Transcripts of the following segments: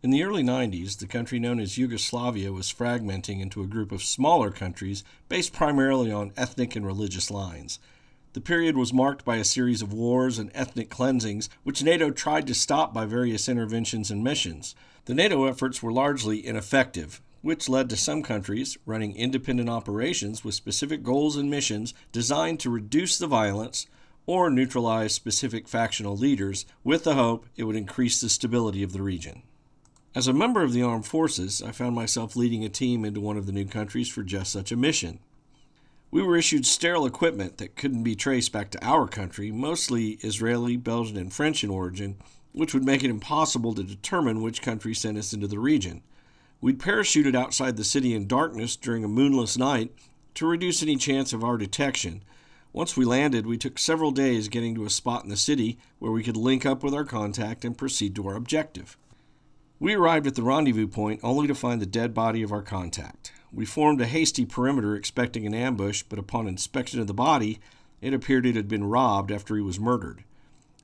In the early 90s, the country known as Yugoslavia was fragmenting into a group of smaller countries based primarily on ethnic and religious lines. The period was marked by a series of wars and ethnic cleansings, which NATO tried to stop by various interventions and missions. The NATO efforts were largely ineffective, which led to some countries running independent operations with specific goals and missions designed to reduce the violence or neutralize specific factional leaders, with the hope it would increase the stability of the region. As a member of the armed forces, I found myself leading a team into one of the new countries for just such a mission. We were issued sterile equipment that couldn't be traced back to our country, mostly Israeli, Belgian, and French in origin, which would make it impossible to determine which country sent us into the region. We'd parachuted outside the city in darkness during a moonless night to reduce any chance of our detection. Once we landed, we took several days getting to a spot in the city where we could link up with our contact and proceed to our objective. We arrived at the rendezvous point only to find the dead body of our contact. We formed a hasty perimeter expecting an ambush, but upon inspection of the body, it appeared it had been robbed after he was murdered.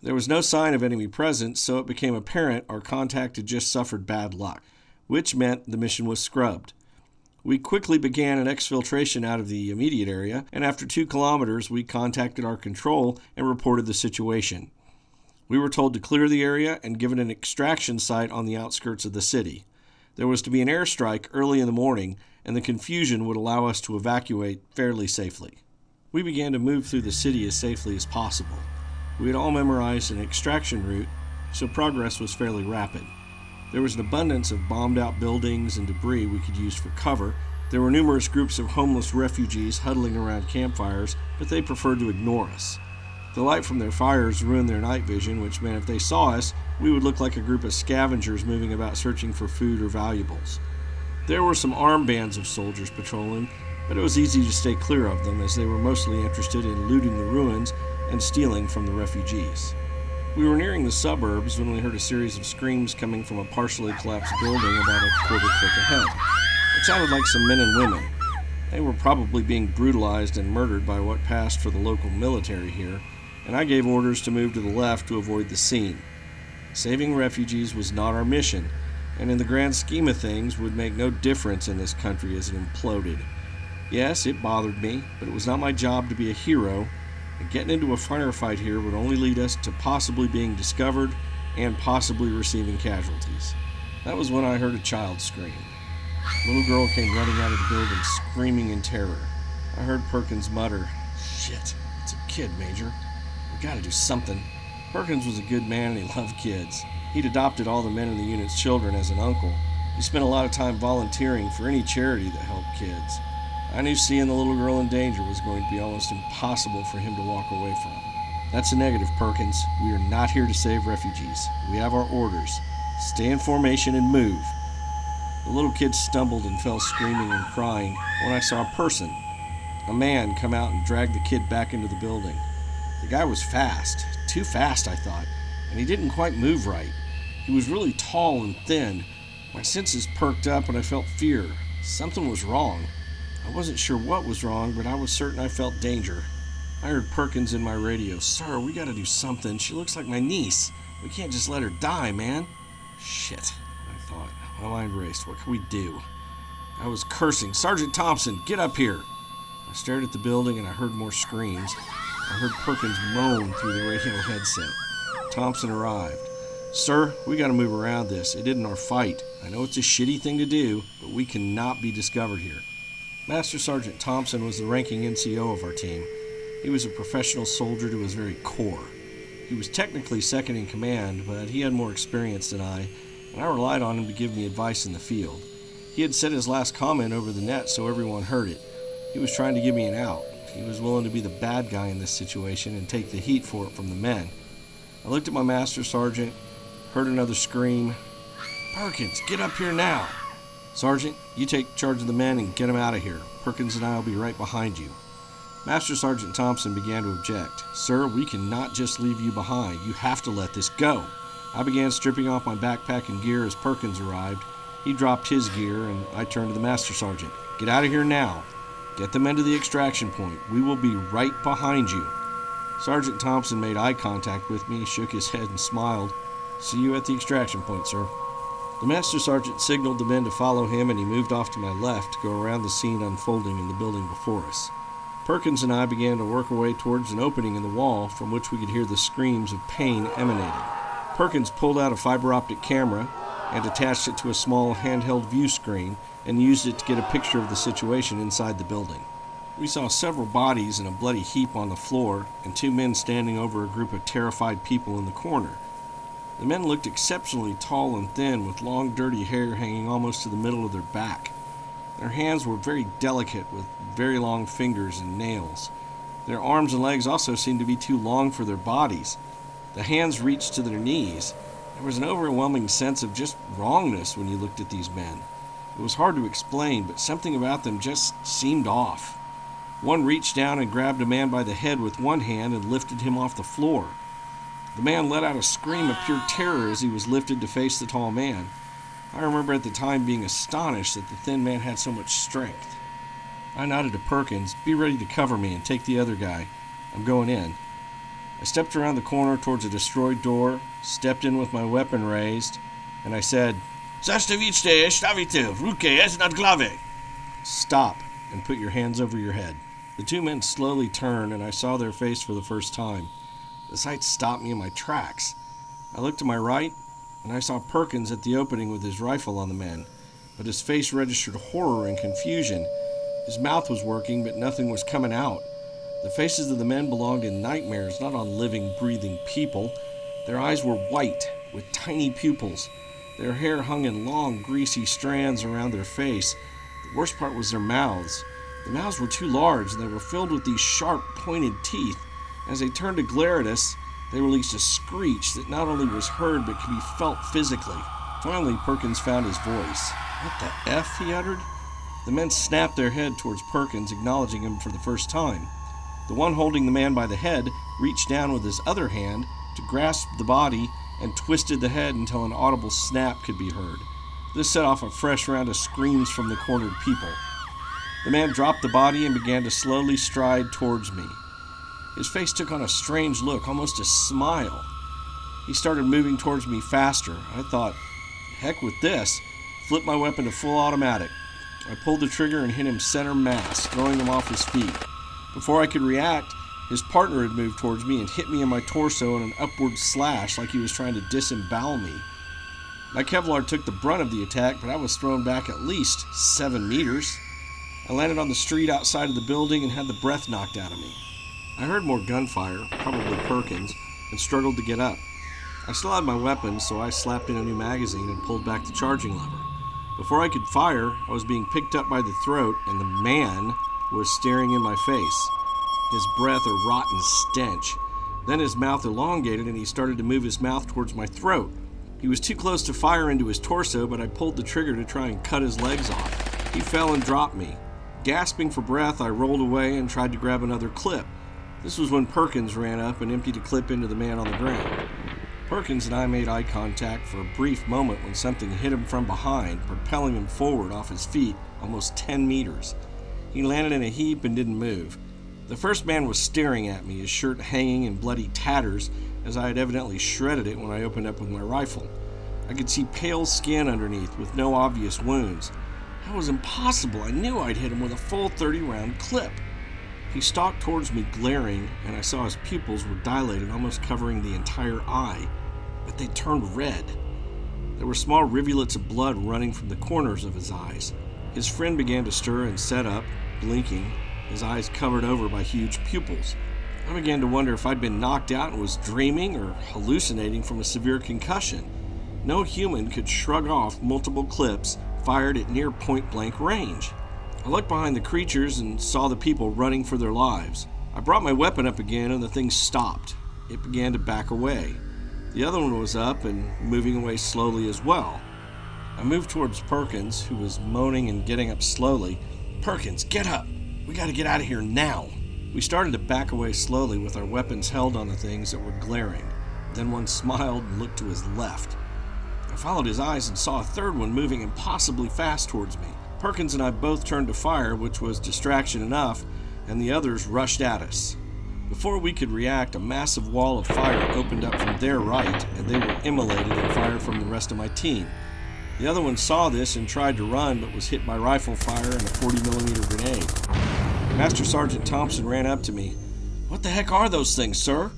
There was no sign of enemy presence, so it became apparent our contact had just suffered bad luck, which meant the mission was scrubbed. We quickly began an exfiltration out of the immediate area, and after 2 kilometers, we contacted our control and reported the situation. We were told to clear the area and given an extraction site on the outskirts of the city. There was to be an airstrike early in the morning, and the confusion would allow us to evacuate fairly safely. We began to move through the city as safely as possible. We had all memorized an extraction route, so progress was fairly rapid. There was an abundance of bombed-out buildings and debris we could use for cover. There were numerous groups of homeless refugees huddling around campfires, but they preferred to ignore us. The light from their fires ruined their night vision, which meant if they saw us, we would look like a group of scavengers moving about searching for food or valuables. There were some armed bands of soldiers patrolling, but it was easy to stay clear of them as they were mostly interested in looting the ruins and stealing from the refugees. We were nearing the suburbs when we heard a series of screams coming from a partially collapsed building about a quarter click ahead. It sounded like some men and women. They were probably being brutalized and murdered by what passed for the local military here, and I gave orders to move to the left to avoid the scene. Saving refugees was not our mission, and in the grand scheme of things would make no difference in this country as it imploded. Yes, it bothered me, but it was not my job to be a hero, and getting into a firefight here would only lead us to possibly being discovered and possibly receiving casualties. That was when I heard a child scream. A little girl came running out of the building, screaming in terror. I heard Perkins mutter, "Shit, it's a kid, Major. We gotta do something." Perkins was a good man and he loved kids. He'd adopted all the men in the unit's children as an uncle. He spent a lot of time volunteering for any charity that helped kids. I knew seeing the little girl in danger was going to be almost impossible for him to walk away from. "That's a negative, Perkins. We are not here to save refugees. We have our orders. Stay in formation and move." The little kid stumbled and fell screaming and crying when I saw a person, a man, come out and drag the kid back into the building. The guy was fast, too fast I thought, and he didn't quite move right. He was really tall and thin. My senses perked up and I felt fear. Something was wrong. I wasn't sure what was wrong, but I was certain I felt danger. I heard Perkins in my radio, "Sir, we gotta do something. She looks like my niece. We can't just let her die, man." Shit, I thought. My mind raced. What could we do? I was cursing, "Sergeant Thompson, get up here." I stared at the building and I heard more screams. I heard Perkins moan through the radio headset. Thompson arrived. "Sir, we gotta move around this. It isn't our fight. I know it's a shitty thing to do, but we cannot be discovered here." Master Sergeant Thompson was the ranking NCO of our team. He was a professional soldier to his very core. He was technically second in command, but he had more experience than I, and I relied on him to give me advice in the field. He had said his last comment over the net so everyone heard it. He was trying to give me an out. He was willing to be the bad guy in this situation and take the heat for it from the men. I looked at my master sergeant, heard another scream. "Perkins, get up here now!" "Sergeant, you take charge of the men and get them out of here. Perkins and I will be right behind you." Master Sergeant Thompson began to object. "Sir, we cannot just leave you behind. You have to let this go." I began stripping off my backpack and gear as Perkins arrived. He dropped his gear and I turned to the Master Sergeant. "Get out of here now. Get them into the extraction point. We will be right behind you." Sergeant Thompson made eye contact with me, shook his head and smiled. "See you at the extraction point, sir." The master sergeant signaled the men to follow him, and he moved off to my left to go around the scene unfolding in the building before us. Perkins and I began to work our way towards an opening in the wall from which we could hear the screams of pain emanating. Perkins pulled out a fiber optic camera and attached it to a small handheld view screen and used it to get a picture of the situation inside the building. We saw several bodies in a bloody heap on the floor and two men standing over a group of terrified people in the corner. The men looked exceptionally tall and thin, with long dirty hair hanging almost to the middle of their back. Their hands were very delicate, with very long fingers and nails. Their arms and legs also seemed to be too long for their bodies. The hands reached to their knees. There was an overwhelming sense of just wrongness when you looked at these men. It was hard to explain, but something about them just seemed off. One reached down and grabbed a man by the head with one hand and lifted him off the floor. The man let out a scream of pure terror as he was lifted to face the tall man. I remember at the time being astonished that the thin man had so much strength. I nodded to Perkins, "Be ready to cover me and take the other guy. I'm going in." I stepped around the corner towards a destroyed door, stepped in with my weapon raised, and I said, "Zastawiczcie, stawite, w ruke jest nad glave." Stop and put your hands over your head. The two men slowly turned, and I saw their face for the first time. The sight stopped me in my tracks. I looked to my right, and I saw Perkins at the opening with his rifle on the men, but his face registered horror and confusion. His mouth was working, but nothing was coming out. The faces of the men belonged in nightmares, not on living, breathing people. Their eyes were white, with tiny pupils. Their hair hung in long, greasy strands around their face. The worst part was their mouths. The mouths were too large, and they were filled with these sharp, pointed teeth. As they turned to glare at us, they released a screech that not only was heard but could be felt physically. Finally, Perkins found his voice. "What the F?" he uttered. The men snapped their head towards Perkins, acknowledging him for the first time. The one holding the man by the head reached down with his other hand to grasp the body and twisted the head until an audible snap could be heard. This set off a fresh round of screams from the cornered people. The man dropped the body and began to slowly stride towards me. His face took on a strange look, almost a smile. He started moving towards me faster. I thought, heck with this, flipped my weapon to full automatic. I pulled the trigger and hit him center mass, throwing him off his feet. Before I could react, his partner had moved towards me and hit me in my torso in an upward slash like he was trying to disembowel me. My Kevlar took the brunt of the attack, but I was thrown back at least 7 meters. I landed on the street outside of the building and had the breath knocked out of me. I heard more gunfire, probably Perkins, and struggled to get up. I still had my weapon, so I slapped in a new magazine and pulled back the charging lever. Before I could fire, I was being picked up by the throat, and the man was staring in my face, his breath a rotten stench. Then his mouth elongated, and he started to move his mouth towards my throat. He was too close to fire into his torso, but I pulled the trigger to try and cut his legs off. He fell and dropped me. Gasping for breath, I rolled away and tried to grab another clip. This was when Perkins ran up and emptied a clip into the man on the ground. Perkins and I made eye contact for a brief moment when something hit him from behind, propelling him forward off his feet almost 10 meters. He landed in a heap and didn't move. The first man was staring at me, his shirt hanging in bloody tatters, as I had evidently shredded it when I opened up with my rifle. I could see pale skin underneath with no obvious wounds. That was impossible. I knew I'd hit him with a full 30-round clip. He stalked towards me glaring, and I saw his pupils were dilated, almost covering the entire eye, but they turned red. There were small rivulets of blood running from the corners of his eyes. His friend began to stir and sat up, blinking, his eyes covered over by huge pupils. I began to wonder if I'd been knocked out and was dreaming or hallucinating from a severe concussion. No human could shrug off multiple clips fired at near point-blank range. I looked behind the creatures and saw the people running for their lives. I brought my weapon up again and the thing stopped. It began to back away. The other one was up and moving away slowly as well. I moved towards Perkins, who was moaning and getting up slowly. "Perkins, get up! We gotta get out of here now!" We started to back away slowly with our weapons held on the things that were glaring. Then one smiled and looked to his left. I followed his eyes and saw a third one moving impossibly fast towards me. Perkins and I both turned to fire, which was distraction enough, and the others rushed at us. Before we could react, a massive wall of fire opened up from their right, and they were immolated and fired from the rest of my team. The other one saw this and tried to run, but was hit by rifle fire and a 40mm grenade. Master Sergeant Thompson ran up to me. "What the heck are those things, sir?"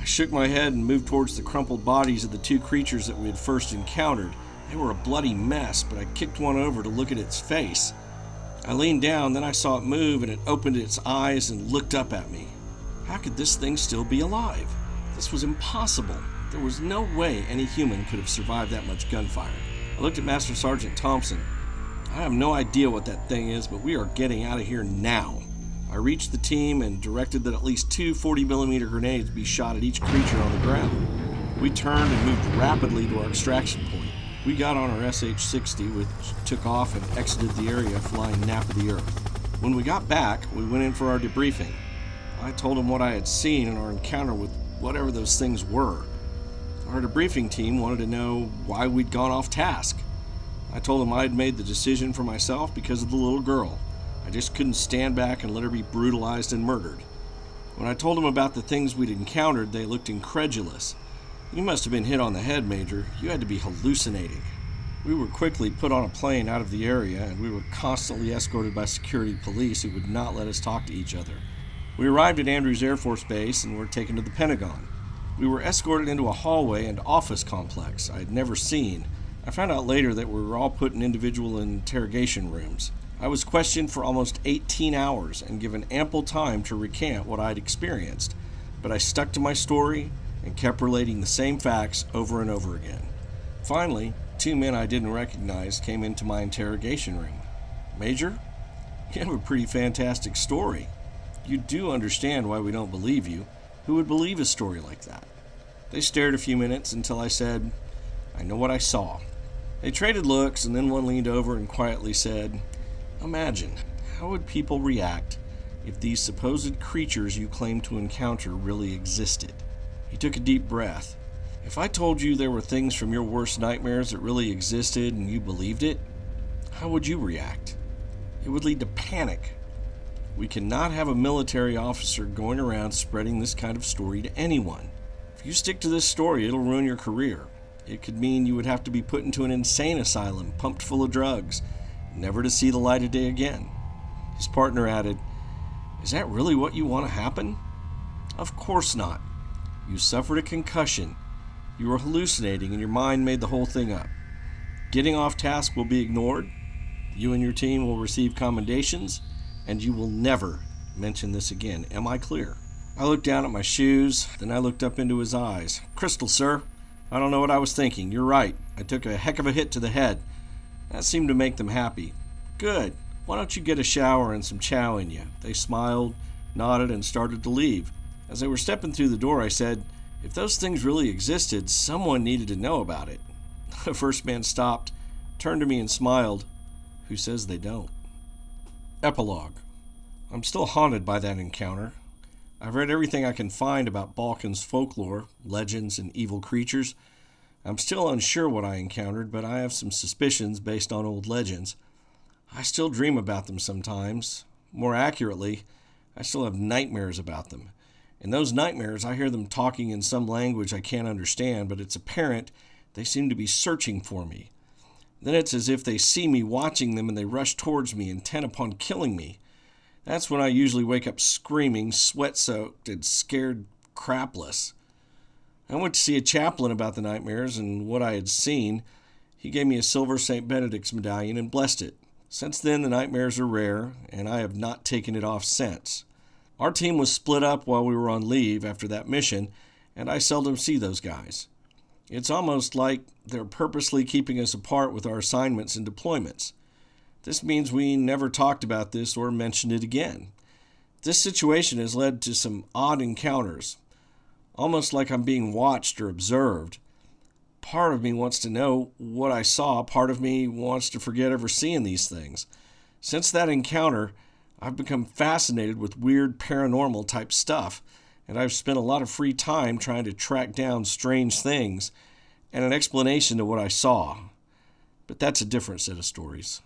I shook my head and moved towards the crumpled bodies of the two creatures that we had first encountered. They were a bloody mess, but I kicked one over to look at its face. I leaned down, then I saw it move, and it opened its eyes and looked up at me. How could this thing still be alive? This was impossible. There was no way any human could have survived that much gunfire. I looked at Master Sergeant Thompson. "I have no idea what that thing is, but we are getting out of here now." I reached the team and directed that at least 2 40mm grenades be shot at each creature on the ground. We turned and moved rapidly to our extraction point. We got on our SH-60, which took off and exited the area, flying nap of the earth. When we got back, we went in for our debriefing. I told him what I had seen in our encounter with whatever those things were. Our debriefing team wanted to know why we'd gone off task. I told them I had made the decision for myself because of the little girl. I just couldn't stand back and let her be brutalized and murdered. When I told them about the things we'd encountered, they looked incredulous. "You must have been hit on the head, Major. You had to be hallucinating." We were quickly put on a plane out of the area, and we were constantly escorted by security police who would not let us talk to each other. We arrived at Andrews Air Force Base and were taken to the Pentagon. We were escorted into a hallway and office complex I had never seen. I found out later that we were all put in individual interrogation rooms. I was questioned for almost 18 hours and given ample time to recant what I had experienced, but I stuck to my story and kept relating the same facts over and over again. Finally, 2 men I didn't recognize came into my interrogation room. "Major, you have a pretty fantastic story. You do understand why we don't believe you. Who would believe a story like that?" They stared a few minutes until I said, "I know what I saw." They traded looks, and then one leaned over and quietly said, "Imagine, how would people react if these supposed creatures you claim to encounter really existed?" He took a deep breath. "If I told you there were things from your worst nightmares that really existed and you believed it, how would you react? It would lead to panic. We cannot have a military officer going around spreading this kind of story to anyone. If you stick to this story, it'll ruin your career. It could mean you would have to be put into an insane asylum, pumped full of drugs, never to see the light of day again." His partner added, "Is that really what you want to happen?" "Of course not. You suffered a concussion. You were hallucinating and your mind made the whole thing up. Getting off task will be ignored. You and your team will receive commendations, and you will never mention this again. Am I clear?" I looked down at my shoes, then I looked up into his eyes. "Crystal, sir. I don't know what I was thinking. You're right. I took a heck of a hit to the head. That seemed to make them happy." "Good. Why don't you get a shower and some chow in you?" They smiled, nodded, and started to leave. As they were stepping through the door, I said, "If those things really existed, someone needed to know about it." The first man stopped, turned to me, and smiled. "Who says they don't?" Epilogue. I'm still haunted by that encounter. I've read everything I can find about Balkans folklore, legends, and evil creatures. I'm still unsure what I encountered, but I have some suspicions based on old legends. I still dream about them sometimes. More accurately, I still have nightmares about them. In those nightmares, I hear them talking in some language I can't understand, but it's apparent they seem to be searching for me. Then it's as if they see me watching them and they rush towards me, intent upon killing me. That's when I usually wake up screaming, sweat-soaked, and scared crapless. I went to see a chaplain about the nightmares and what I had seen. He gave me a silver St. Benedict's medallion and blessed it. Since then, the nightmares are rare, and I have not taken it off since. Our team was split up while we were on leave after that mission, and I seldom see those guys. It's almost like they're purposely keeping us apart with our assignments and deployments. This means we never talked about this or mentioned it again. This situation has led to some odd encounters, almost like I'm being watched or observed. Part of me wants to know what I saw. Part of me wants to forget ever seeing these things. Since that encounter, I've become fascinated with weird paranormal type stuff, and I've spent a lot of free time trying to track down strange things and an explanation to what I saw. But that's a different set of stories.